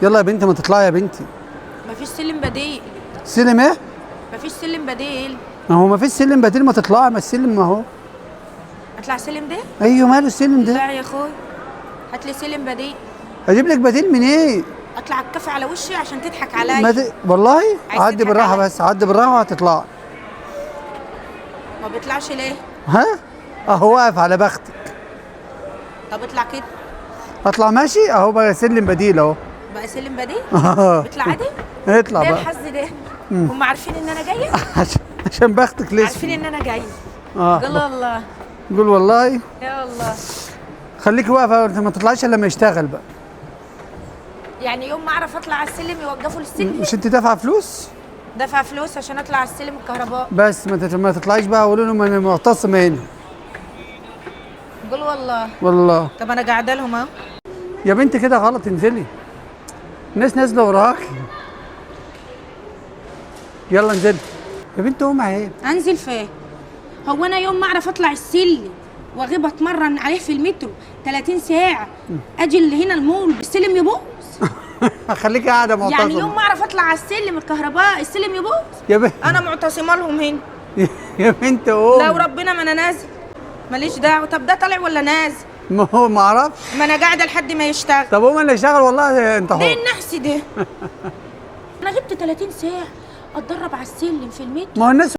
يلا يا بنتي ما تطلعي يا بنتي. مفيش سلم بديل. سلم ايه؟ مفيش سلم بديل. ما هو ما فيش سلم بديل، ما تطلعي، ما السلم ما هو. اطلع سلم ده؟ ايوه ماله السلم ده؟ لا يا اخوي، هات لي سلم بديل. اجيب لك بديل من ايه؟ اطلع الكف على وشي عشان تضحك ما عليا. والله عايز عدي تضحك بالراحه، عليا؟ بس عدي بالراحه وهتطلعي. ما بيطلعش ليه؟ ها؟ اهو واقف على بختك. طب اطلع كده. اطلع ماشي اهو بقى سلم بديل اهو. بقى سلم بديل؟ اه بيطلع عادي؟ اطلع ده بقى. الحظ ده. هم عارفين ان انا جايه؟ عشان بختك لسه. عارفين ان انا جايه. اه قول الله. قول والله. يا الله. خليكي واقفه، انت ما تطلعيش الا لما يشتغل بقى. يعني يوم ما اعرف اطلع على السلم يوقفوا لي السلم؟ مش انت دافعه فلوس؟ دفع فلوس عشان اطلع على السلم الكهرباء. بس ما تطلعيش بقى، قولوا لهم انا معتصمه هنا. قول والله. والله طب انا قاعده لهم اهو. يا بنت كده غلط، انزلي. الناس نازله وراكي. يلا انزلي يا بنت، قومي اهي. انزل فين؟ هو انا يوم ما اعرف اطلع السلم واغيب اتمرن عليه في المترو 30 ساعه اجي اللي هنا المول السلم يبوظ؟ خليكي قاعده معتصمه. يعني يوم ما اعرف اطلع على السلم الكهرباء السلم يبوظ؟ يا بنت انا معتصمه لهم هنا. يا بنت قومي. لو ربنا ما انا نازل ماليش دعوه. طب ده طالع ولا نازل؟ ما هو ما اعرفش. ما انا قاعده لحد ما يشتغل. طب قوم اللي يشتغل، والله انت ده حر. النحس ده. انا غبت 30 ساعه اتدرب على السلم في المترو. ما هو الناس